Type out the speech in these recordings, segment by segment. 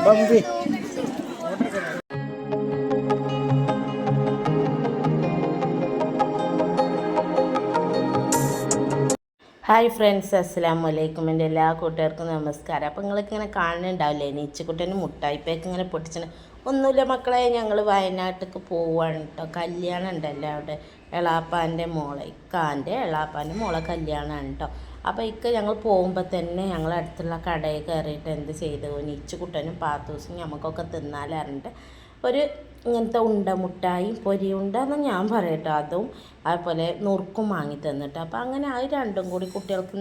ബമ്പി. Hi friends, അസ്സലാമു അലൈക്കും. എൻ്റെ എല്ലാ കൂട്ടുകാർക്കും നമസ്കാരം. അപ്പോൾ നിങ്ങൾക്ക് ഇങ്ങനെ കാണുന്നുണ്ടാവില്ലേ, നീച്ചക്കുട്ടനും മുട്ടായിപ്പേക്ക് ഇങ്ങനെ പൊട്ടിച്ചിട്ട് ഒന്നുമില്ല മക്കളെ, ഞങ്ങൾ വയനാട്ടിലേക്ക് പോവുകയാണ് കേട്ടോ. കല്യാണം ഉണ്ടല്ലോ അവിടെ, എളാപ്പാൻ്റെ മോളെ, ഇക്കാൻ്റെ എളാപ്പാൻ്റെ മോളെ കല്യാണമാണ് കേട്ടോ. അപ്പോൾ ഞങ്ങൾ പോകുമ്പോൾ തന്നെ ഞങ്ങൾ അടുത്തുള്ള കടയിൽ കയറിയിട്ട് എന്ത് ചെയ്തു, നീച്ചക്കുട്ടനും പാത്തൂസും നമുക്കൊക്കെ തിന്നാലറിഞ്ഞിട്ട് ഒരു ഇങ്ങനത്തെ ഉണ്ട മുട്ടായി പൊരി ഉണ്ട എന്ന് ഞാൻ പറയട്ടോ, അതും അതുപോലെ നുറുക്കും വാങ്ങി തന്നിട്ട്. അപ്പോൾ അങ്ങനെ അത് രണ്ടും കൂടി കുട്ടികൾക്ക്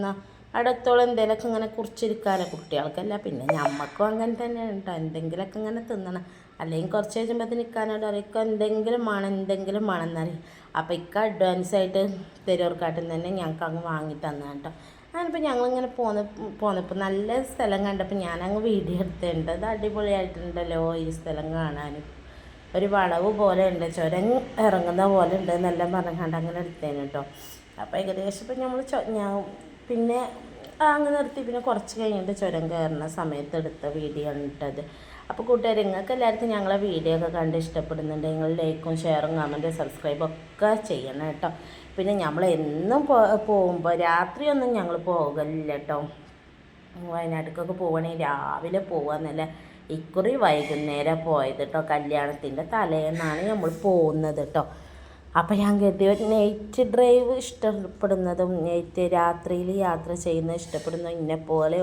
അടുത്തോളം എന്തെങ്കിലുമൊക്കെ ഇങ്ങനെ കുറിച്ചിരിക്കാനോ, കുട്ടികൾക്കല്ല പിന്നെ ഞമ്മക്കും അങ്ങനെ തന്നെ കേട്ടോ. എന്തെങ്കിലുമൊക്കെ ഇങ്ങനെ തിന്നണം, അല്ലെങ്കിൽ കുറച്ച് കഴിയുമ്പോൾ നിൽക്കാനോട് അറിയിക്കുക എന്തെങ്കിലും വേണമെന്നറിയും. അപ്പോൾ അഡ്വാൻസായിട്ട് തെരുവർക്കാട്ടിൽ തന്നെ ഞങ്ങൾക്ക് അങ്ങ് വാങ്ങി തന്നെ കേട്ടോ. അതിനിപ്പോൾ ഞങ്ങളിങ്ങനെ പോന്നപ്പോൾ നല്ല സ്ഥലം കണ്ടപ്പോൾ ഞാനങ്ങ് വീഡിയോ എടുത്തിട്ടുണ്ട്. അത് അടിപൊളിയായിട്ടുണ്ടല്ലോ ഈ സ്ഥലം കാണാനും. ഒരു വളവ് പോലെ ഉണ്ട്, ചുരം ഇറങ്ങുന്ന പോലെ ഉണ്ട് എന്നെല്ലാം പറഞ്ഞുകൊണ്ട് അങ്ങനെ എടുത്തേന് കേട്ടോ. അപ്പോൾ ഏകദേശം ഇപ്പം ഞാൻ പിന്നെ അങ്ങനെ നിർത്തി. പിന്നെ കുറച്ച് കഴിഞ്ഞിട്ട് ചുരം കയറുന്ന സമയത്ത് എടുത്ത വീഡിയോ ആണ് ഇട്ടത്. അപ്പോൾ കൂട്ടുകാർ, നിങ്ങൾക്ക് എല്ലാവർക്കും ഞങ്ങളെ വീഡിയോ ഒക്കെ കണ്ട് ഇഷ്ടപ്പെടുന്നുണ്ട്, നിങ്ങൾ ലൈക്കും ഷെയറും കമൻറ്റും സബ്സ്ക്രൈബും ഒക്കെ ചെയ്യണം കേട്ടോ. പിന്നെ നമ്മൾ എന്നും പോകുമ്പോൾ രാത്രിയൊന്നും ഞങ്ങൾ പോകലില്ല കേട്ടോ. വയനാട്ടിലേക്കൊക്കെ പോവുകയാണെങ്കിൽ രാവിലെ പോകാമെന്നല്ല, ഇക്കുറി വൈകുന്നേരം പോയത് കേട്ടോ. കല്യാണത്തിൻ്റെ തലേന്നാണ് നമ്മൾ പോകുന്നത് കേട്ടോ. അപ്പോൾ ഞാൻ കരുതി നൈറ്റ് ഡ്രൈവ് ഇഷ്ടപ്പെടുന്നതും നൈറ്റ് രാത്രിയിൽ യാത്ര ചെയ്യുന്നത് ഇഷ്ടപ്പെടുന്നതും ഇന്നെപ്പോലെ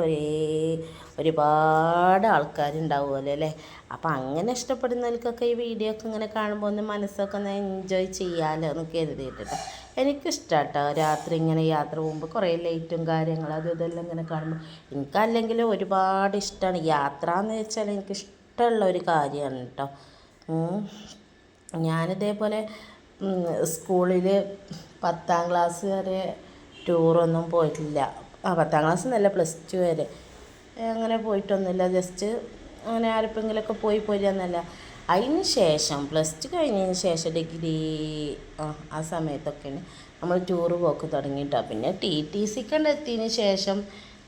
ഒരുപാട് ആൾക്കാരുണ്ടാവുമല്ലോ അല്ലേ. അപ്പോൾ അങ്ങനെ ഇഷ്ടപ്പെടുന്നവർക്കൊക്കെ ഈ വീഡിയോ ഒക്കെ ഇങ്ങനെ കാണുമ്പോൾ ഒന്ന് മനസ്സൊക്കെ ഒന്ന് എൻജോയ് ചെയ്യാമല്ലോ എന്ന് കരുതിയിട്ടോ. എനിക്കിഷ്ടമാണ് കേട്ടോ രാത്രി ഇങ്ങനെ യാത്ര പോകുമ്പോൾ കുറേ ലൈറ്റും കാര്യങ്ങളും അതും ഇതെല്ലാം ഇങ്ങനെ കാണുമ്പോൾ. എനിക്കല്ലെങ്കിൽ ഒരുപാട് ഇഷ്ടമാണ് യാത്ര എന്ന് വെച്ചാൽ എനിക്കിഷ്ടമുള്ള ഒരു കാര്യമാണ് കേട്ടോ. ഞാനിതേപോലെ സ്കൂളിൽ 10ാം ക്ലാസ് വരെ ടൂറൊന്നും പോയിട്ടില്ല. 10ാം ക്ലാസ് എന്നല്ല, +2 വരെ അങ്ങനെ പോയിട്ടൊന്നുമില്ല. ജസ്റ്റ് അങ്ങനെ ആരെപ്പെങ്കിലൊക്കെ പോരാന്നല്ല. അതിന് ശേഷം +2 കഴിഞ്ഞതിന് ശേഷം ഡിഗ്രി ആ സമയത്തൊക്കെയാണ് നമ്മൾ ടൂറ് പോക്ക് തുടങ്ങിയിട്ടോ. പിന്നെ TTC എത്തിയതിന് ശേഷം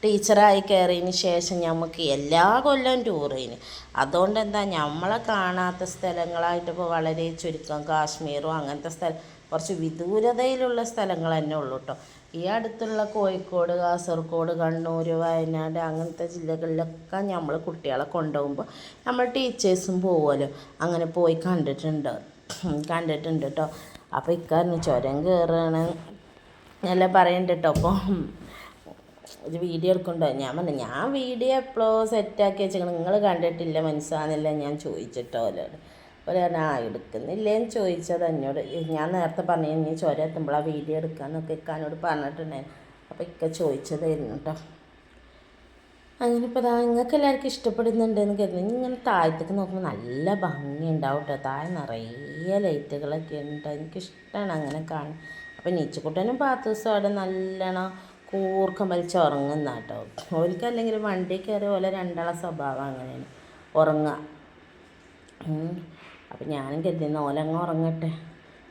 ടീച്ചറായി കയറിയതിന് ശേഷം നമുക്ക് എല്ലാ കൊല്ലവും ടൂർ ചെയ്യുന്നു. അതുകൊണ്ട് എന്താ, നമ്മളെ കാണാത്ത സ്ഥലങ്ങളായിട്ട് ഇപ്പോൾ വളരെ ചുരുക്കം കാശ്മീറും അങ്ങനത്തെ കുറച്ച് വിദൂരതയിലുള്ള സ്ഥലങ്ങൾ തന്നെ ഉള്ളൂ കേട്ടോ. ഈ അടുത്തുള്ള കോഴിക്കോട്, കാസർഗോഡ്, കണ്ണൂർ, വയനാട് അങ്ങനത്തെ ജില്ലകളിലൊക്കെ നമ്മൾ കുട്ടികളെ കൊണ്ടുപോകുമ്പോൾ നമ്മൾ ടീച്ചേഴ്സും പോകുമല്ലോ, അങ്ങനെ പോയി കണ്ടിട്ടുണ്ട് കേട്ടോ. അപ്പോൾ ഇക്കാരണം ചുരം കയറുകയാണ് എല്ലാം പറയുന്നുണ്ട് കേട്ടോ. അപ്പോൾ ഒരു വീഡിയോ എടുക്കണ്ടോ, ഞാൻ പറഞ്ഞു ഞാൻ വീഡിയോ എപ്പോഴോ സെറ്റാക്കി വെച്ചേക്കണം, നിങ്ങൾ കണ്ടിട്ടില്ല മനസ്സാന്നില്ല ഞാൻ ചോദിച്ചിട്ടോ അവരോട്. എടുക്കുന്നില്ലേന്ന് ചോദിച്ചത് എന്നോട്. ഞാൻ നേരത്തെ പറഞ്ഞു നീ ചുരം എത്തുമ്പോൾ ആ വീഡിയോ എടുക്കാമെന്നൊക്കെ ഇക്കാനോട് പറഞ്ഞിട്ടുണ്ടായിരുന്നു. അപ്പോൾ ചോദിച്ചതായിരുന്നു കേട്ടോ. അങ്ങനെ ഇപ്പോൾ നിങ്ങൾക്ക് എല്ലാവർക്കും ഇഷ്ടപ്പെടുന്നുണ്ടെന്ന് കരുതുന്നു. ഇങ്ങനെ താഴത്തേക്ക് നോക്കുമ്പോൾ നല്ല ഭംഗിയുണ്ടാവും കേട്ടോ. താഴെ നിറയെ ലൈറ്റുകളൊക്കെ ഉണ്ട്, എനിക്കിഷ്ടമാണ് അങ്ങനെ കാണാൻ. അപ്പോൾ നീച്ചക്കുട്ടനും പാത്തൂസും അവിടെ നല്ലോണം കൂർക്കം വലിച്ച് ഉറങ്ങുന്ന കേട്ടോ. ഓൽക്കല്ലെങ്കിൽ വണ്ടി കയറി പോലെ രണ്ടാളെ സ്വഭാവം അങ്ങനെയാണ്, ഉറങ്ങുക. അപ്പം ഞാനും കരുതുന്ന ഓലങ്ങ് ഉറങ്ങട്ടെ.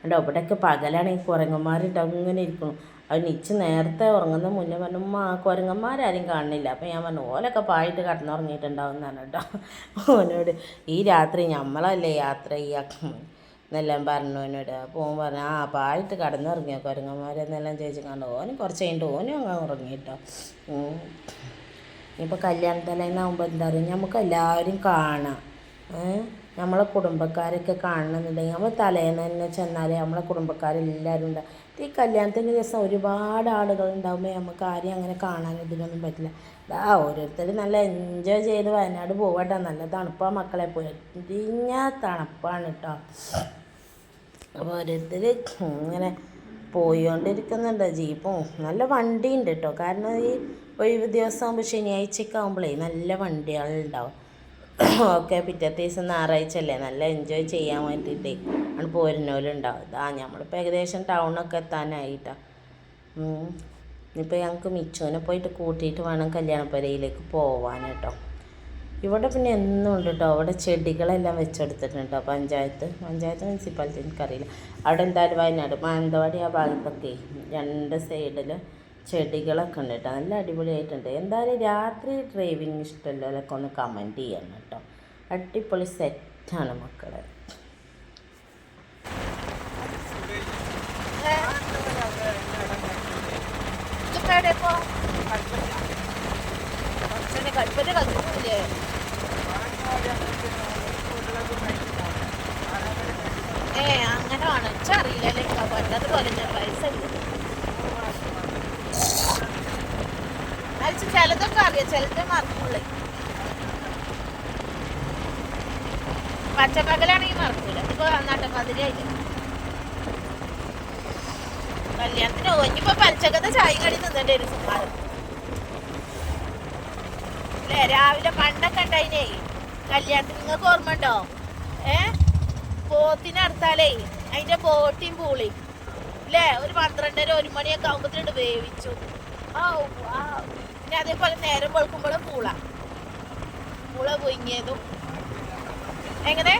എൻ്റെ ഇവിടെയൊക്കെ പകലാണ് ഈ കുരങ്ങന്മാരുണ്ടാവും ഇങ്ങനെ ഇരിക്കണം. അത് നിച്ച് നേരത്തെ ഉറങ്ങുന്ന മുന്നേ പറഞ്ഞു കുരങ്ങന്മാരാരും കാണുന്നില്ല. അപ്പം ഞാൻ പറഞ്ഞു ഓലൊക്കെ പായിട്ട് കിടന്നുറങ്ങിയിട്ടുണ്ടാവും എന്നാണ് കേട്ടോ ഓനോട്. ഈ രാത്രി നമ്മളല്ലേ യാത്ര ചെയ്യാം എന്നെല്ലാം പറഞ്ഞു എന്നോട്. അപ്പോൾ ഓൻ പറഞ്ഞു പായിട്ട് കിടന്നുറങ്ങിയോ കുരങ്ങന്മാരെന്നെല്ലാം ചോദിച്ചു കണ്ടു. ഓനും കുറച്ച് കഴിഞ്ഞിട്ട് ഓനും അങ്ങ് ഉറങ്ങി കേട്ടോ. ഇപ്പോൾ കല്യാണത്തലേന്നാകുമ്പോൾ എന്താ പറയുക, നമുക്ക് എല്ലാവരും കാണാം. നമ്മളെ കുടുംബക്കാരൊക്കെ കാണണമെന്നുണ്ടെങ്കിൽ നമ്മൾ തലേന്ന് തന്നെ ചെന്നാൽ നമ്മളെ കുടുംബക്കാരെല്ലാവരും ഉണ്ടാവും. ഈ കല്യാണത്തിൻ്റെ ദിവസം ഒരുപാട് ആളുകളുണ്ടാകുമ്പോൾ നമുക്ക് ആരെയും അങ്ങനെ കാണാനും ഇതിനൊന്നും പറ്റില്ല. ഓരോരുത്തർ നല്ല എൻജോയ് ചെയ്ത് വയനാട് പോകട്ടെ. നല്ല തണുപ്പാണ് മക്കളെ, പൊരിഞ്ഞാൽ തണുപ്പാണ് കേട്ടോ. അപ്പോൾ ഓരോരുത്തർ ഇങ്ങനെ പോയിക്കൊണ്ടിരിക്കുന്നുണ്ട്. ജീപ്പും നല്ല വണ്ടിയുണ്ട് കേട്ടോ. കാരണം ഈ ഒഴിവ് ദിവസമാകുമ്പോൾ ശനിയാഴ്ചയൊക്കെ ആകുമ്പോഴേ നല്ല വണ്ടികളുണ്ടാവും. ഓക്കെ, പിറ്റത്തെ ദിവസം ഞായറാഴ്ച അല്ലേ, നല്ല എൻജോയ് ചെയ്യാൻ വേണ്ടിയിട്ടേ ആണ് പോരുന്നവരുണ്ടാവും. നമ്മളിപ്പോൾ ഏകദേശം ടൗണൊക്കെ എത്താനായിട്ടാണ്. ഇനിയിപ്പോൾ ഞങ്ങൾക്ക് മിച്ചുവിനെ പോയിട്ട് കൂട്ടിയിട്ട് വേണം കല്യാണപ്പുരയിലേക്ക് പോവാൻ കേട്ടോ. ഇവിടെ പിന്നെ എന്നും ഉണ്ട് കേട്ടോ. അവിടെ ചെടികളെല്ലാം വെച്ചെടുത്തിട്ടുണ്ട് പഞ്ചായത്ത് മുനിസിപ്പാലിറ്റി എനിക്കറിയില്ല. അവിടെ എന്തായാലും വയനാട് മാനന്തവാടി ആ ഭാഗത്തൊക്കെ 2 സൈഡിൽ ചെടികളൊക്കെ ഉണ്ട് കേട്ടോ. നല്ല അടിപൊളിയായിട്ടുണ്ട്. എന്തായാലും രാത്രി ഡ്രൈവിങ് ഇഷ്ടമല്ലൊക്കെ ഒന്ന് കമൻറ്റ് ചെയ്യണം കേട്ടോ. അടിപൊളി സെറ്റാണ് മക്കളെ. അങ്ങനെ അറിയില്ലല്ലേ പറ്റത് പോലെ പൈസ ചിലതൊക്കെ അറിയാം, ചിലത് മറക്കൂല. പച്ചപ്പകലാണെങ്കിൽ മറക്കൂല. ഇപ്പൊ നട്ടമതിരായില്ല കല്യാണത്തിന് ഇനിയിപ്പോ പച്ചക്കത്തെ ചായ കടി നിന്നിട്ട് ഒരു സുഖം അല്ലേ. രാവിലെ പണ്ടൊക്കെ ഉണ്ടായിനേ കല്യാണത്തിന്, നിങ്ങൾക്ക് ഓർമ്മ ഉണ്ടോ? പോത്തിനടുത്താലേ അതിന്റെ ബോട്ടിയും പൂളി അല്ലേ, ഒരു 12:30 1 മണിയൊക്കെ ആകുമ്പോഴത്തേണ്ട് വേവിച്ചു. പിന്നെ അതേപോലെ നേരം വെളുക്കുമ്പോഴും പൂള പൊങ്ങിയതും. എങ്ങനെ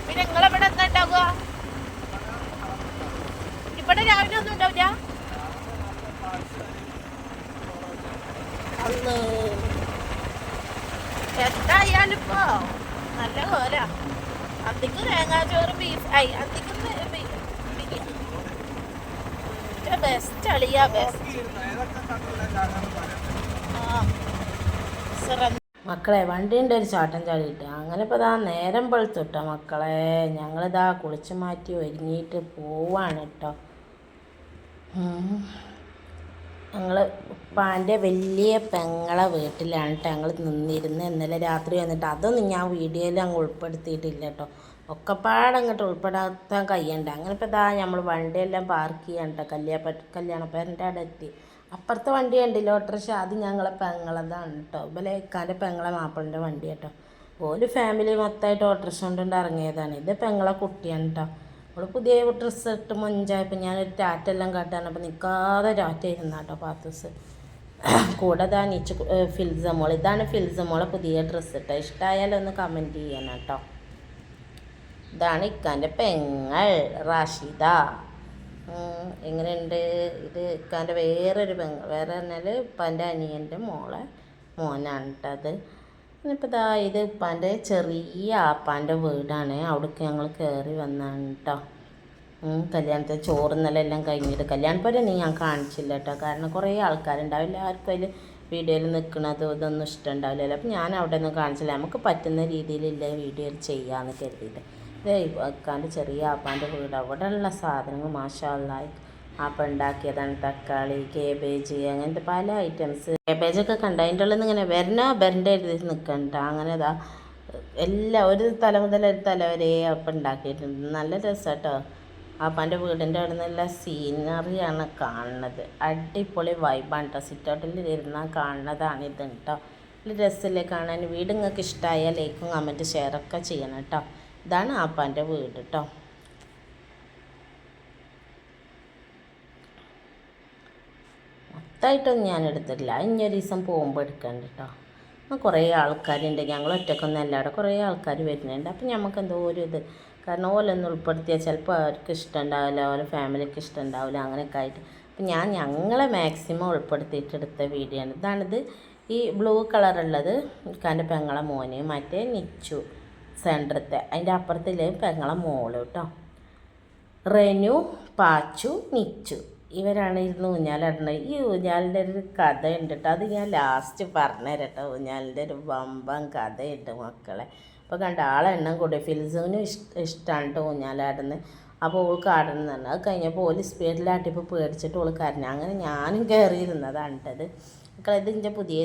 പിന്നെ നിങ്ങളെവിടെ എന്താ ഉണ്ടാവുക? ഇവിടെ രാവിലെ ഒന്നും ഉണ്ടാവില്ല. എന്തായാലും ഇപ്പോ നല്ല കോല. അധികം തേങ്ങാച്ചോറ് ബീഫ് അധികം ബെസ്റ്റ് അളിയാ, ബെസ്റ്റ്. മക്കളെ വണ്ടീൻ്റെ ഒരു ചാട്ടം ചാടിയിട്ട് അങ്ങനെ ഇപ്പോൾ ഇതാ നേരം വെളുത്തുട്ടോ മക്കളെ. ഞങ്ങളിതാ കുളിച്ച് മാറ്റി ഒരുങ്ങിയിട്ട് പോവാണ് കേട്ടോ. ഞങ്ങൾ ഉപ്പാൻ്റെ വലിയ പെങ്ങളെ വീട്ടിലാണ് കേട്ടോ ഞങ്ങൾ നിന്നിരുന്നത് ഇന്നലെ രാത്രി വന്നിട്ട്. അതൊന്നും ഞാൻ വീഡിയോയിൽ അങ്ങ് ഉൾപ്പെടുത്തിയിട്ടില്ല കേട്ടോ. ഒക്കെപ്പാടെ അങ്ങോട്ട് ഉൾപ്പെടാത്താൻ കഴിയണ്ട. അങ്ങനെ ഇപ്പോൾ ഇതാ നമ്മൾ വണ്ടിയെല്ലാം പാർക്ക് ചെയ്യാൻ കേട്ടോ. കല്യാണപ്പേരൻ്റെ അവിടെ എത്തി. അപ്പുറത്തെ വണ്ടി കണ്ടില്ല ഓട്ടോറിക്ഷ, അത് ഞങ്ങളെ പെങ്ങളതാണ് കേട്ടോ. ഇവലെ ഇക്കാൻ്റെ പെങ്ങളെ മാപ്പിളിൻ്റെ വണ്ടി കേട്ടോ. ഓല് ഫാമിലി മൊത്തമായിട്ട് ഓട്ടോറിക്ഷ കൊണ്ടുകൊണ്ട് ഇറങ്ങിയതാണ്. ഇത് പെങ്ങളെ കുട്ടിയാണ് കേട്ടോ. അവൾ പുതിയ ഡ്രസ്സ് ഇട്ട് മൊഞ്ചായപ്പോൾ ഞാനൊരു ടാറ്റെല്ലാം കാട്ടാനപ്പോൾ നിൽക്കാതെ ടാറ്റ ഇരുന്ന കേട്ടോ പാത്തൂസ്. കൂടെ ഇതാ നീച്ച് ഫിൽസമോൾ, ഇതാണ് ഫിൽസമോളെ പുതിയ ഡ്രസ്സ് ഇട്ടോ. ഇഷ്ടമായാലൊന്ന് കമൻറ്റ് ചെയ്യണം കേട്ടോ. ഇതാണ് ഇക്കാൻ്റെ പെങ്ങൾ റാഷിദ. എങ്ങനെയുണ്ട്? ഇത് ഇക്കാൻ്റെ വേറൊരു പെങ്ങൾ, വേറെ പറഞ്ഞാൽ ഇപ്പാൻ്റെ അനിയൻ്റെ മോനാണ് കേട്ടോ അത്. ഇനിയിപ്പോൾ ഇതാ ഇത് ഇപ്പാൻ്റെ ചെറിയ ആപ്പാൻ്റെ വീടാണ്. അവിടേക്ക് ഞങ്ങൾ കയറി വന്നാണ് കേട്ടോ. കല്യാണത്തെ ചോറുന്നെല്ലാം കഴിഞ്ഞിട്ട് കല്യാണപ്പരൊന്നും ഞാൻ കാണിച്ചില്ല കേട്ടോ. കാരണം കുറേ ആൾക്കാരുണ്ടാവും, എല്ലാവർക്കും അതിൽ വീഡിയോയിൽ നിൽക്കുന്നത് ഇതൊന്നും ഇഷ്ടമുണ്ടാവില്ലല്ലോ. അപ്പം ഞാൻ അവിടെ ഒന്നും കാണിച്ചില്ല. നമുക്ക് പറ്റുന്ന രീതിയിലുള്ള വീഡിയോയിൽ ചെയ്യാമെന്ന് കരുതിയിട്ട്. ഇക്കാൻ്റെ ചെറിയ ആപ്പാൻ്റെ വീട്, അവിടെ ഉള്ള സാധനങ്ങൾ മാഷാ അല്ലാഹ് ആപ്പം ഉണ്ടാക്കിയതാണ്. തക്കാളി, കേബേജ്, അങ്ങനത്തെ പല ഐറ്റംസ്. കേബേജൊക്കെ കണ്ട അതിൻ്റെ ഉള്ളിൽ നിന്ന് ഇങ്ങനെ വരൻ്റെ എഴുതി നിൽക്കണ്ട. അങ്ങനെ ഇതാ എല്ലാം ഒരു തല മുതൽ ഒരു തല വരെ അപ്പം ഉണ്ടാക്കിയിട്ടുണ്ട്. നല്ല രസം കേട്ടോ. ആപ്പാൻ്റെ വീടിൻ്റെ അവിടെ നിന്നുള്ള സീനറിയാണ് കാണുന്നത്. അടിപൊളി വൈബാണ് കേട്ടോ. സിറ്റൗട്ടിൽ ഇരുന്നാൽ കാണുന്നതാണ് ഇത് കേട്ടോ. നല്ല രസമല്ലേ കാണാൻ. വീട് നിങ്ങൾക്ക് ഇഷ്ടമായാൽ ലൈക്കും കമൻറ്റ് ഷെയറൊക്കെ ചെയ്യണം കേട്ടോ. ഇതാണ് ആപ്പാൻ്റെ വീട് കേട്ടോ. മൊത്തമായിട്ടൊന്നും ഞാൻ എടുത്തിട്ടില്ല. ഇനിയൊരു ദിവസം പോകുമ്പോൾ എടുക്കണ്ട കേട്ടോ. കുറേ ആൾക്കാരുണ്ട്, ഞങ്ങൾ ഒറ്റക്കൊന്നും അല്ല, അവിടെ കുറേ ആൾക്കാർ വരുന്നുണ്ട്. അപ്പം നമുക്ക് എന്തോ ഒരു ഇത്, കാരണം ഓലൊന്നും ഉൾപ്പെടുത്തിയാൽ ചിലപ്പോൾ അവർക്ക് ഇഷ്ടമുണ്ടാവില്ല, ഓരോ ഫാമിലിക്ക് ഇഷ്ടമുണ്ടാവില്ല, അങ്ങനെയൊക്കെ ആയിട്ട്. അപ്പം ഞങ്ങളെ മാക്സിമം ഉൾപ്പെടുത്തിയിട്ട് എടുത്ത വീഡിയോ ആണ്. ഇതാണിത്. ഈ ബ്ലൂ കളറുള്ളത് ഇക്കാൻ്റെ പെങ്ങളെ മോന്, മറ്റേ നിച്ചു സെൻറ്ററത്തെ, അതിൻ്റെ അപ്പുറത്തിൽ പെങ്ങളെ മോള് കേട്ടോ. റെനു, പാച്ചു, നിച്ചു, ഇവരാണ് ഇരുന്ന് ഊഞ്ഞാലിടുന്നത്. ഈ ഊഞ്ഞാലിൻ്റെ ഒരു കഥയുണ്ട് കേട്ടോ. അത് ഞാൻ ലാസ്റ്റ് പറഞ്ഞുതരാം കേട്ടോ. ഊഞ്ഞാലിൻ്റെ ഒരു വമ്പൻ കഥയുണ്ട് മക്കളെ. അപ്പോൾ കണ്ട ആളെണ്ണം കൂടി ഫിൽസുവിനും ഇഷ്ടമാണ് കേട്ടോ ഊഞ്ഞാലാടുന്നത്. അപ്പോൾ ഓൾക്ക് ആടുന്നതാണ്. അത് കഴിഞ്ഞപ്പോൾ ഓല് സ്പീഡിലാട്ടിപ്പോൾ പേടിച്ചിട്ട് ഓൾ കരഞ്ഞു. അങ്ങനെ ഞാനും കയറിയിരുന്നതാണ് കേട്ടത്. മക്കളെ ഇത് ഇതിൻ്റെ പുതിയ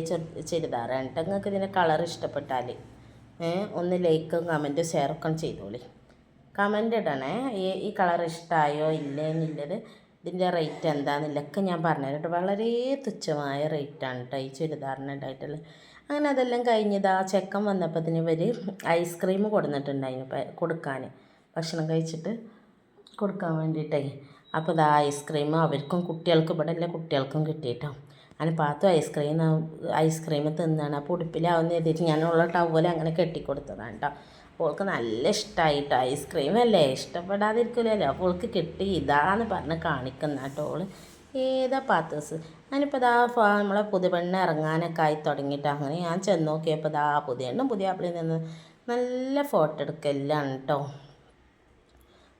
ചുരിദാറാണ് കേട്ടോ. നിങ്ങൾക്ക് ഇതിൻ്റെ കളർ ഇഷ്ടപ്പെട്ടാൽ ഒന്ന് ലൈക്കും കമൻറ്റും ഷെയറൊക്കെ ചെയ്തോളി. കമൻ്റ് ഇടണേ ഈ കളർ ഇഷ്ടമായോ ഇല്ലേ എന്നുള്ളത്. ഇതിൻ്റെ റേറ്റ് എന്താണെന്നില്ലൊക്കെ ഞാൻ പറഞ്ഞുതരാം കേട്ടോ. വളരെ തുച്ഛമായ റേറ്റാണ് കേട്ടോ ഈ ചുരിദാറിന് ഉണ്ടായിട്ടുള്ളത്. അങ്ങനെ അതെല്ലാം കഴിഞ്ഞത് ആ ചെക്കൻ വന്നപ്പോൾ ഇവർ ഐസ്ക്രീം കൊടുത്തിട്ടുണ്ടായിരുന്നു കൊടുക്കാൻ, ഭക്ഷണം കഴിച്ചിട്ട് കൊടുക്കാൻ വേണ്ടിയിട്ടേ. അപ്പോൾ ഇതാ ഐസ്ക്രീം അവർക്കും കുട്ടികൾക്കും ഇവിടെ എല്ലാ കുട്ടികൾക്കും കിട്ടിയിട്ടോ. അങ്ങനെ പാത്തു ഐസ്ക്രീം തിന്നാണ്. അപ്പോൾ ഉടുപ്പിലാവുന്ന എഴുതിയിട്ട് ഞാനുള്ള ടവൽ അങ്ങനെ കെട്ടിക്കൊടുത്തതാണ് കേട്ടോ. അപ്പോൾ അവൾക്ക് നല്ല ഇഷ്ടമായിട്ടോ. ഐസ്ക്രീം അല്ലേ ഇഷ്ടപ്പെടാതിരിക്കില്ലല്ലോ. അപ്പോൾ അവൾക്ക് കിട്ടി ഇതാന്ന് പറഞ്ഞ് കാണിക്കുന്ന കേട്ടോ. ഓള് ഏതാ പാത്തൂസ് ഞാനിപ്പോൾ ഇതാ നമ്മളെ പുതുപെണ്ണ് ഇറങ്ങാനൊക്കെ ആയി തുടങ്ങിയിട്ട് അങ്ങനെ ഞാൻ ചെന്ന് നോക്കിയപ്പോൾ ഇതാ പുതിയ ആപ്പിളിൽ നിന്ന് നല്ല ഫോട്ടോ എടുക്കലാണ് കേട്ടോ.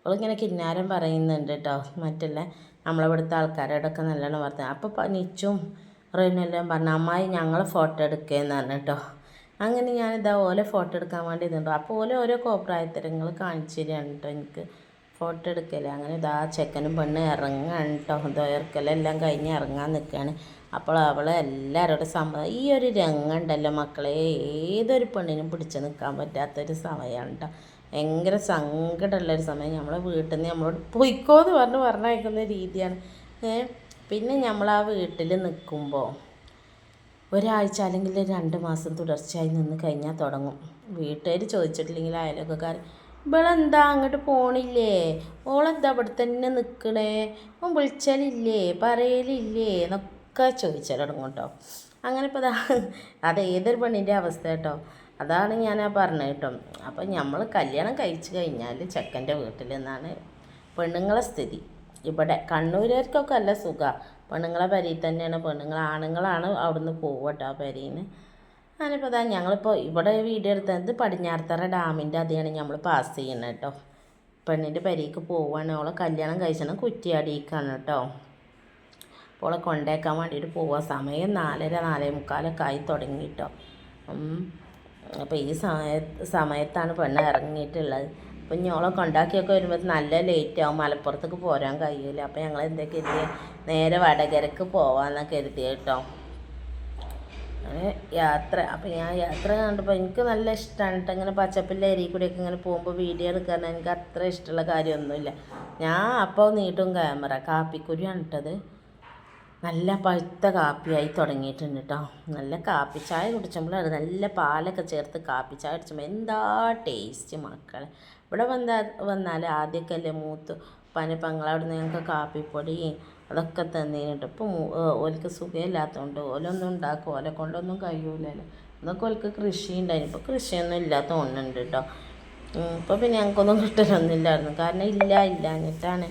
അവളിങ്ങനെ കിന്നാരം പറയുന്നുണ്ട് കേട്ടോ, മറ്റുള്ള നമ്മളിവിടുത്തെ ആൾക്കാരോടൊക്കെ നല്ലോണം വർത്തമാനം. അപ്പോൾ നിച്ചും റീനെല്ലാം പറഞ്ഞു അമ്മായി ഞങ്ങൾ ഫോട്ടോ എടുക്കുകയെന്ന് പറഞ്ഞു കേട്ടോ. അങ്ങനെ ഞാനിതാ ഓലെ ഫോട്ടോ എടുക്കാൻ വേണ്ടി നിന്നുണ്ടോ. അപ്പോൾ ഓരോ കോപ്രായത്തരങ്ങൾ കാണിച്ചു തരികയാണ് കേട്ടോ എനിക്ക് ഫോട്ടോ എടുക്കല്. അങ്ങനെ ഇതാ ചെക്കനും പെണ്ണ് ഇറങ്ങാണ് കേട്ടോ, ദോയർക്കലെല്ലാം കഴിഞ്ഞ് ഇറങ്ങാൻ നിൽക്കുകയാണ്. അപ്പോൾ അവൾ എല്ലാവരോടും സമ്മതം. ഈ ഒരു രംഗമുണ്ടല്ലോ മക്കളെ, ഏതൊരു പെണ്ണിനും പിടിച്ച് നിൽക്കാൻ പറ്റാത്തൊരു സമയമാണ് കേട്ടോ. ഭയങ്കര സങ്കടമുള്ളൊരു സമയം. നമ്മളെ വീട്ടിൽ നിന്ന് നമ്മളോട് പൊയ്ക്കോ എന്ന് പറഞ്ഞയക്കുന്ന രീതിയാണ്. പിന്നെ നമ്മൾ ആ വീട്ടിൽ നിൽക്കുമ്പോൾ ഒരാഴ്ച അല്ലെങ്കിൽ 2 മാസം തുടർച്ചയായി നിന്ന് കഴിഞ്ഞാൽ തുടങ്ങും വീട്ടുകാർ ചോദിച്ചിട്ടില്ലെങ്കിൽ അയലൊക്കെക്കാർ ഇവളെന്താ അങ്ങോട്ട് പോണില്ലേ, ഓളെന്താ ഇവിടെ തന്നെ നിൽക്കണേ, ഓൻ വിളിച്ചാലില്ലേ പറയലില്ലേ എന്നൊക്കെ ചോദിച്ചാൽ തുടങ്ങും കേട്ടോ. അങ്ങനെ ഇപ്പോൾ അത് ഏതൊരു പെണ്ണിൻ്റെ അവസ്ഥ കേട്ടോ. അതാണ് ഞാൻ പറഞ്ഞത് കേട്ടോ. അപ്പം നമ്മൾ കല്യാണം കഴിച്ച് കഴിഞ്ഞാൽ ചെക്കൻ്റെ വീട്ടിൽ നിന്നാണ് പെണ്ണുങ്ങളെ സ്ഥിതി. ഇവിടെ കണ്ണൂരുകാർക്കൊക്കെ നല്ല സുഖമാണ്, പെണ്ണുങ്ങളെ പരിയിൽ തന്നെയാണ്. ആണുങ്ങളാണ് അവിടുന്ന് പോവുക കേട്ടോ ആ പരിയിൽ നിന്ന്. ഞാനിപ്പോൾ ഞങ്ങളിപ്പോൾ ഇവിടെ വീഡിയോ എടുത്തത് പടിഞ്ഞാറത്തറ ഡാമിൻ്റെ അതെയാണ് നമ്മൾ പാസ് ചെയ്യുന്നത് കേട്ടോ. പെണ്ണിൻ്റെ പരിക്ക് പോവുകയാണ്. അവളെ കല്യാണം കഴിച്ചണം കുറ്റിയാടിക്കാണ് കേട്ടോ. അപ്പോൾ അവളെ കൊണ്ടേക്കാൻ വേണ്ടിയിട്ട് പോവുക. സമയം 4:45 ആയി തുടങ്ങി കേട്ടോ. അപ്പോൾ ഈ സമയത്താണ് പെണ്ണ് ഇറങ്ങിയിട്ടുള്ളത്. അപ്പം ഞങ്ങളെ കൊണ്ടാക്കിയൊക്കെ വരുമ്പോൾ നല്ല ലേറ്റ് ആവും, മലപ്പുറത്തേക്ക് പോരാൻ കഴിയില്ല. അപ്പോൾ ഞങ്ങൾ എന്താ കരുതിയ നേരെ വടകരക്ക് പോവാമെന്നൊക്കെ കരുതി കേട്ടോ. അങ്ങനെ യാത്ര, അപ്പം ഞാൻ യാത്ര കണ്ടപ്പോൾ എനിക്ക് നല്ല ഇഷ്ടമാണ് കേട്ടോ. ഇങ്ങനെ പച്ചപ്പിൻ്റെ ഏരിയ കൂടെയൊക്കെ ഇങ്ങനെ പോകുമ്പോൾ വീഡിയോ എടുക്കാൻ എനിക്ക് അത്ര ഇഷ്ടമുള്ള കാര്യമൊന്നുമില്ല. ഞാൻ അപ്പോൾ നീട്ടും ക്യാമറ. കാപ്പിക്കുരിയാണ് ഇട്ടത്. നല്ല പഴുത്ത കാപ്പിയായി തുടങ്ങിയിട്ടുണ്ട് കേട്ടോ. നല്ല കാപ്പി ചായ കുടിച്ചുമ്പോഴാണ് നല്ല പാലൊക്കെ ചേർത്ത് കാപ്പി ചായ കുടിച്ചുമ്പോൾ എന്താ ടേസ്റ്റ് മക്കളെ. ഇവിടെ വന്നാൽ ആദ്യമൊക്കെ അല്ലേ മൂത്ത് പങ്ങളവിടെ നിന്ന് ഞങ്ങൾക്ക് കാപ്പിപ്പൊടി അതൊക്കെ തന്നേനിട്ട്. ഇപ്പോൾ ഓൽക്ക് സുഖമില്ലാത്തതുകൊണ്ട് ഓലൊന്നും ഉണ്ടാക്കും, ഓലെ കൊണ്ടൊന്നും കഴിയൂലല്ലോ. അതൊക്കെ ഓൽക്ക് കൃഷി ഉണ്ടായിരുന്നു. ഇപ്പോൾ കൃഷിയൊന്നും ഇല്ലാത്ത ഒന്നുണ്ട് കേട്ടോ. ഇപ്പോൾ പിന്നെ ഞങ്ങൾക്കൊന്നും കിട്ടലൊന്നുമില്ലായിരുന്നു, കാരണം ഇല്ലാഞ്ഞിട്ടാണ്.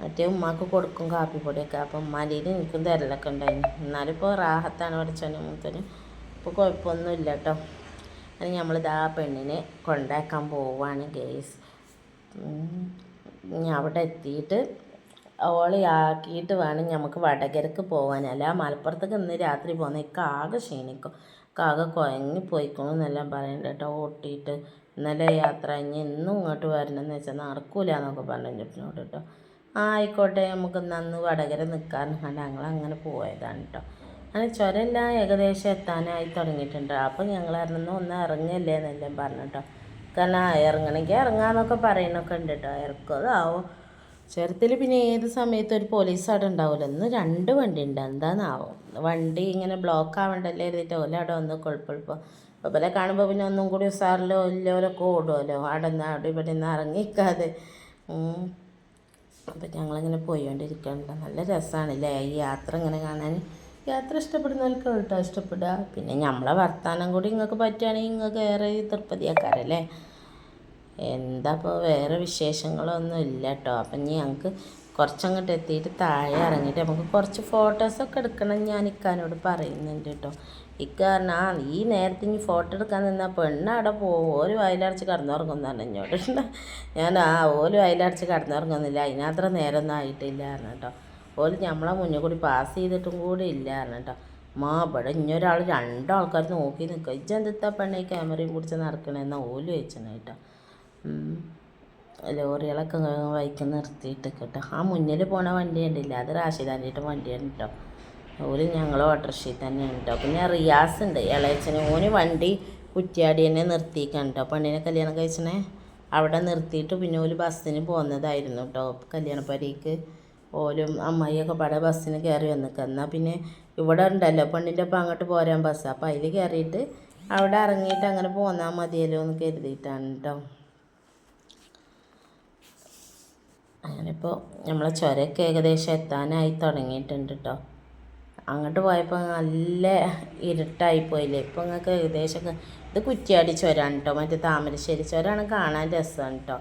മറ്റേ ഉമ്മാക്ക് കൊടുക്കും കാപ്പിപ്പൊടിയൊക്കെ. അപ്പം ഉമ്മാൻ്റെ എനിക്കും തരലൊക്കെ ഉണ്ടായിരുന്നു. എന്നാലും ഇപ്പോൾ റാഹത്താണ് പഠിച്ചവന് മൂത്തന്, ഇപ്പോൾ കുഴപ്പമൊന്നുമില്ല കേട്ടോ. അങ്ങനെ നമ്മളിതാ പെണ്ണിനെ കൊണ്ടാക്കാൻ പോവാണ് ഗേസ്. അവിടെ എത്തിയിട്ട് ഓളെ ആക്കിയിട്ട് വേണം നമുക്ക് വടകരക്ക് പോകാൻ. അല്ല മലപ്പുറത്തേക്ക് ഇന്ന് രാത്രി പോകുന്ന ആകെ ക്ഷീണിക്കും, ആകെ കുഴങ്ങി പോയിക്കണം എന്നെല്ലാം പറയുന്നുണ്ട് കേട്ടോ. ഓട്ടിയിട്ട് ഇന്നലെ യാത്ര കഴിഞ്ഞ് ഇന്നും ഇങ്ങോട്ട് വരണമെന്ന് വെച്ചാൽ നടക്കൂല എന്നൊക്കെ പറഞ്ഞു എന്നോട് കേട്ടോ. ആയിക്കോട്ടെ നമുക്ക് നന്ന് വടകര നിൽക്കാൻ കണ്ട് ഞങ്ങളങ്ങനെ പോയതാണ് കേട്ടോ. അങ്ങനെ ചുരമെല്ലാം ഏകദേശം എത്താനായി തുടങ്ങിയിട്ടുണ്ട്. അപ്പം ഞങ്ങൾ ഒന്ന് ഇറങ്ങല്ലേ എന്നെല്ലാം പറഞ്ഞു കേട്ടോ. കാരണം ഇറങ്ങണമെങ്കിൽ ഇറങ്ങാമെന്നൊക്കെ പറയണൊക്കെ ഉണ്ട് കേട്ടോ. ഇറക്കതാവോ ചുരത്തിൽ പിന്നെ ഏത് സമയത്തും ഒരു പോലീസ് അവിടെ ഉണ്ടാവില്ല. ഇന്ന് 2 വണ്ടി ഉണ്ട്, എന്താണെന്നാവും. വണ്ടി ഇങ്ങനെ ബ്ലോക്ക് ആവണ്ടല്ലേ എഴുതിയിട്ട് ഓല അവിടെ ഒന്ന് കുഴപ്പമിപ്പോൾ അപ്പോൾ കാണുമ്പോൾ പിന്നെ ഒന്നും കൂടി ഉസാറിലോ ഇല്ലോലൊക്കെ ഓടുമല്ലോ. അവിടെ ഇവിടെ നിന്ന് ഇറങ്ങിക്കാതെ. അപ്പം ഞങ്ങളിങ്ങനെ പോയിക്കൊണ്ടിരിക്കുകയാണ്. നല്ല രസമാണല്ലേ ഈ യാത്ര ഇങ്ങനെ കാണാൻ. യാത്ര ഇഷ്ടപ്പെടുന്നവർക്ക് കേട്ടോ ഇഷ്ടപ്പെടുക. പിന്നെ നമ്മളെ വർത്താനം കൂടി നിങ്ങൾക്ക് പറ്റുകയാണെങ്കിൽ നിങ്ങൾക്ക് ഏറെ തൃപ്തിയാക്കാറല്ലേ. എന്താ ഇപ്പോൾ വേറെ വിശേഷങ്ങളൊന്നും ഇല്ല കേട്ടോ. അപ്പം ഇനി ഞങ്ങൾക്ക് കുറച്ചങ്ങോട്ട് എത്തിയിട്ട് താഴെ ഇറങ്ങിയിട്ട് നമുക്ക് കുറച്ച് ഫോട്ടോസൊക്കെ എടുക്കണം ഞാൻ ഇക്കാനോട് പറയുന്നുണ്ട് കേട്ടോ. കാരണം ഈ നേരത്തെ ഇനി ഫോട്ടോ എടുക്കാൻ നിന്നാൽ പെണ്ണ് അവിടെ പോകും, ഓല് വയലടച്ച് കിടന്നുറങ്ങുന്നതാണ് എന്നോട്. ഞാൻ ഓല് വയലടച്ച് കിടന്നുറങ്ങുന്നില്ല, അതിനത്ര നേരമൊന്നും ആയിട്ടില്ല കേട്ടോ. ഓല് നമ്മളെ മുന്നിൽ കൂടി പാസ് ചെയ്തിട്ടും കൂടി ഇല്ല കേട്ടോ. ഇവിടെ ഇനിയൊരാൾ 2 ആൾക്കാർ നോക്കി നിൽക്കുക. ഇജ്ജെന്താ പെണ്ണെ ക്യാമറയും പിടിച്ച് നടക്കണമെന്നാണ് ഓല് വെച്ചത് കേട്ടോ. ലോറികളൊക്കെ വൈക്ക് നിർത്തിയിട്ട് കേട്ടോ. ആ മുന്നിൽ പോണ വണ്ടി ഉണ്ടില്ല, അത് റാഷിദാൻ്റെ വണ്ടിയാണ് കേട്ടോ. ഓല് ഞങ്ങൾ ഓട്ടോറിക്ഷയിൽ തന്നെയാണ് കേട്ടോ. പിന്നെ റിയാസ് ഉണ്ട് ഇളയച്ചന്, ഓന് വണ്ടി കുറ്റിയാടി തന്നെ നിർത്തിയിട്ടുണ്ട് കേട്ടോ. പെണ്ണിനെ കല്യാണം കഴിച്ചനെ അവിടെ നിർത്തിയിട്ട് പിന്നെ ഓല് ബസ്സിന് പോകുന്നതായിരുന്നു കേട്ടോ കല്യാണപ്പരിക്ക്. ഓലും അമ്മായിയൊക്കെ പട ബസ്സിന് കയറി വന്നിക്കുക. എന്നാൽ പിന്നെ ഇവിടെ ഉണ്ടല്ലോ പെണ്ണിൻ്റെ ഒപ്പം അങ്ങോട്ട് പോരാൻ ബസ്. അപ്പോൾ അതിൽ കയറിയിട്ട് അവിടെ ഇറങ്ങിയിട്ട് അങ്ങനെ പോന്നാൽ മതിയല്ലോ എന്ന് കരുതിയിട്ടാണ് കേട്ടോ. അങ്ങനെയിപ്പോൾ നമ്മളെ ചുരമൊക്കെ ഏകദേശം എത്താനായി തുടങ്ങിയിട്ടുണ്ട് കേട്ടോ. അങ്ങോട്ട് പോയപ്പോൾ നല്ല ഇരുട്ടായിപ്പോയില്ലേ. ഇപ്പോൾ നിങ്ങൾക്ക് ഏകദേശമൊക്കെ ഇത് കുറ്റിയാടി ചുരമാണ് കേട്ടോ. മറ്റേ താമരശ്ശേരി ചുരമാണ് കാണാൻ രസമാണ് കേട്ടോ.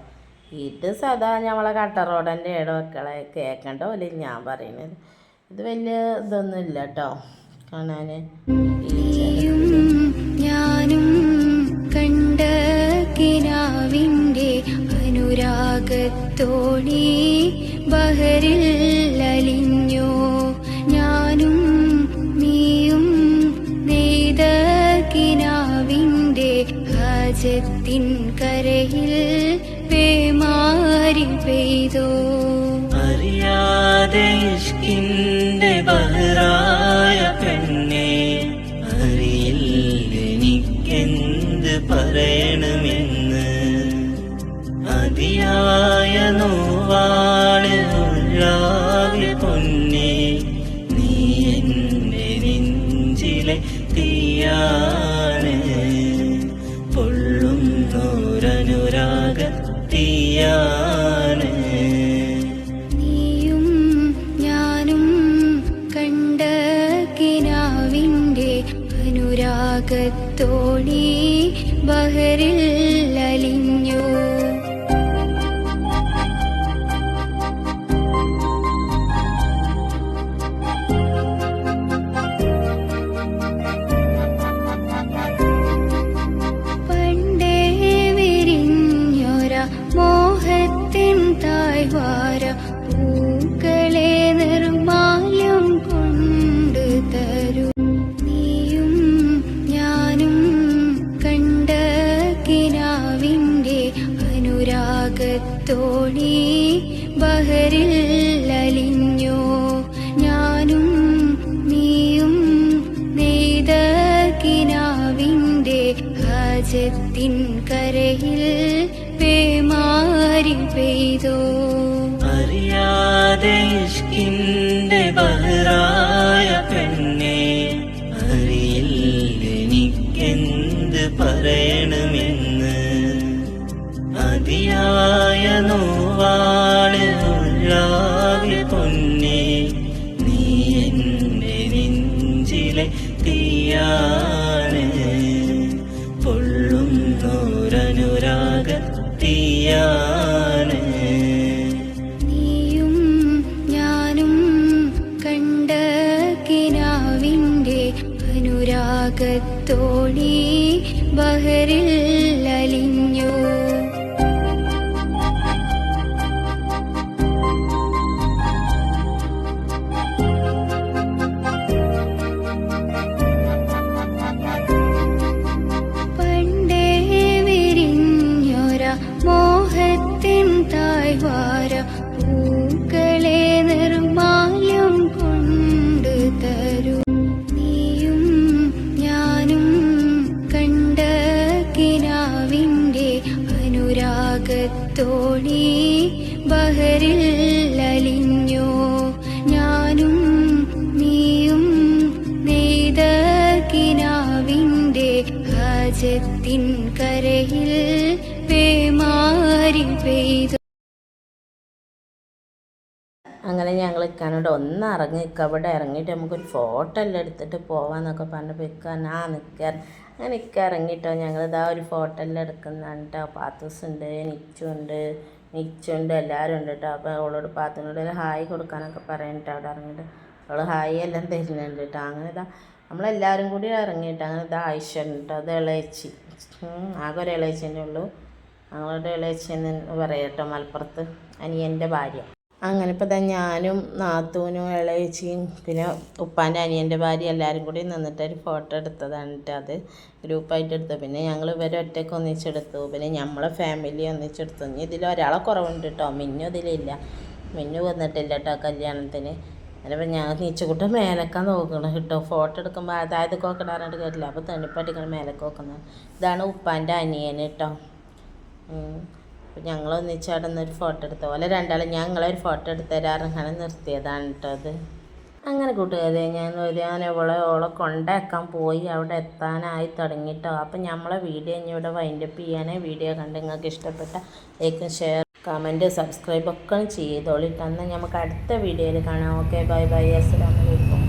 ഇത് സദാ നമ്മളെ കട്ട റോഡൻ്റെ ഇടമക്കളെ കേൾക്കണ്ട പോലെ ഞാൻ പറയുന്നത്. ഇത് വലിയ ഇതൊന്നുമില്ല കേട്ടോ കാണാൻ. ഞാനും കണ്ട കിനാവിൻ്റെ അനുരാഗത്തോണി ബഹറിൽ അലിഞ്ഞോ. ഞാനും നീയും നെയ്ത കിനാവിൻ്റെ ഹാജത്തിൻ കരയിൽ പേമാരി പെയ്തോ. അറിയാതെ ഇഷ്കിന്റെ ബഹറായ പെണ്ണെ, അറിയില്ലെനിക്കെന്ത് പറയണമെന്ന്. അതിയായ നോവാണ് ഉള്ളാകെ പൊന്നെ, നീ എന്റെ നെഞ്ചിലെ തീയാണ്, പൊള്ളുന്നൊരനുരാഗത്തീയാണ്. നീയും ഞാനും കണ്ട കിനാവിൻ്റെ അനുരാഗത്തോണി ബഹറിൽ അലിഞ്ഞു. പണ്ടേ വിരിഞ്ഞൊര മോഹത്തിൻ താഴ്വാര പൂക്കളെ നിർമാല്യം കൊണ്ട് തരൂ. നീയും ഞാനും കണ്ട കിനാവിൻ്റെ അനുരാഗത്തോണി ബഹറിൽ അലിഞ്ഞോ. ഞാനും നീയും നെയ്ത കിനാവിൻ്റെ ഹാജത്തിൻ കരയിൽ പേമാരി പെയ്തോ. അറിയാതെ ഇഷ്കിന്റെ ബഹറായ പെണ്ണെ, അറിയില്ലെനിക്കെന്ത് പറയണമെന്ന്. അതിയായ നോവാണ് ഉള്ളാകെ പൊന്നെ, നീ എന്റെ നെഞ്ചിലെ തീയാണ്, പൊള്ളുന്നൊരനുരാഗത്തീയാണ്. നീയും ഞാനും കണ്ട കിനാവിൻ്റെ അനുരാഗത്തോണി ബഹറിൽ അലിഞ്ഞു. പണ്ടേ വിരിഞ്ഞൊര മോഹത്തിൻ താഴ്വാര പൂക്കളെ നിർമാല്യം കൊണ്ട് തരൂ. നീയും ഞാനും കണ്ട കിനാവിൻ്റെ അനുരാഗത്തോണി ബഹറിൽ അലിഞ്ഞോ. ഞാനും നീയും നെയ്ത കിനാവിൻ്റെ ഹാജത്തിൻ കരയിൽ പേമാരി പെയ്തു. അങ്ങനെ ഞങ്ങൾ ഇക്കാനോട് ഒന്ന് ഇറങ്ങി അവിടെ ഇറങ്ങിയിട്ട് നമുക്കൊരു ഫോട്ടോ എല്ലാം എടുത്തിട്ട് പോവാന്നൊക്കെ പറഞ്ഞപ്പോൾ ഇക്കാൻ നിൽക്കാൻ അങ്ങനെ ഇറങ്ങിയിട്ടോ. ഞങ്ങളിതാ ഒരു ഫോട്ടോ എല്ലാം എടുക്കുന്നതാണ് കേട്ടോ. പാത്തൂസുണ്ട്, നിച്ചുണ്ട്, എല്ലാവരും ഉണ്ട് കേട്ടോ. അപ്പോൾ അവളോട് പാത്തുനോട് ഒരു ഹായ് കൊടുക്കാനൊക്കെ പറയണിട്ടോ. അവിടെ ഇറങ്ങിയിട്ട് അവൾ ഹായ് എല്ലാം തരുന്നുണ്ട് കേട്ടോ. അങ്ങനെ ഇതാ നമ്മളെല്ലാവരും കൂടി ഇറങ്ങിയിട്ട് അങ്ങനെ ഇതാ ആയിഷ കേട്ടോ. അത് ഇളയച്ചി, ആകെ ഒരു ഇളയച്ചി തന്നെ ഉള്ളൂ. ഞങ്ങളുടെ ഇളയച്ചി എന്ന് പറയാം കേട്ടോ, മലപ്പുറത്ത് അനിയൻ്റെ ഭാര്യ. അങ്ങനെ ഇപ്പോൾ തന്നെ ഞാനും നാത്തൂനും ഇളയച്ചിയും പിന്നെ ഉപ്പാൻ്റെ അനിയൻ്റെ ഭാര്യ എല്ലാവരും കൂടി നിന്നിട്ടൊരു ഫോട്ടോ എടുത്തതാണ് കേട്ടോ. അത് ഗ്രൂപ്പായിട്ട് എടുത്തു. പിന്നെ ഞങ്ങൾ ഇവരെ ഒറ്റയ്ക്ക് ഒന്നിച്ചെടുത്തു. പിന്നെ നമ്മളെ ഫാമിലി ഒന്നിച്ചെടുത്തു. ഇനി ഇതിലൊരാളെ കുറവുണ്ട് കേട്ടോ. മിന്നു ഇതിലില്ല, മിന്നു വന്നിട്ടില്ല കേട്ടോ കല്യാണത്തിന്. അതിപ്പോൾ ഞാൻ നീച്ചക്കുട്ട മേലക്കാൻ നോക്കണം കേട്ടോ. ഫോട്ടോ എടുക്കുമ്പോൾ അതായത് കോക്കടാറായിട്ട് കേട്ടില്ല. അപ്പോൾ തെണിപ്പട്ടിക്കണം മേലക്ക് നോക്കുന്നത്. ഇതാണ് ഉപ്പാൻ്റെ അനിയൻ കേട്ടോ. അപ്പോൾ ഞങ്ങൾ ഒന്നിച്ചവിടുന്നൊരു ഫോട്ടോ എടുത്ത പോലെ രണ്ടാളും ഞങ്ങളൊരു ഫോട്ടോ എടുത്ത് തരാറ് അങ്ങനെ നിർത്തിയതാണ് കേട്ടോ അത്. അങ്ങനെ കൂട്ടുകാരെ ഞാൻ ഓളെ കൊണ്ടാക്കാൻ പോയി. അവിടെ എത്താനായി തുടങ്ങിയിട്ടോ. അപ്പം നമ്മളെ വീഡിയോ ഇനി ഇവിടെ വൈൻഡപ്പ് ചെയ്യാനേ. വീഡിയോ കണ്ട് നിങ്ങൾക്ക് ഇഷ്ടപ്പെട്ട ലൈക്കും ഷെയർ കമൻറ്റ് സബ്സ്ക്രൈബ് ഒക്കെ ചെയ്തോളിട്ട്. എന്നാൽ നമുക്ക് അടുത്ത വീഡിയോയിൽ കാണാം. ഓക്കെ, ബൈ ബൈ, അസ്സലാമു അലൈക്കും.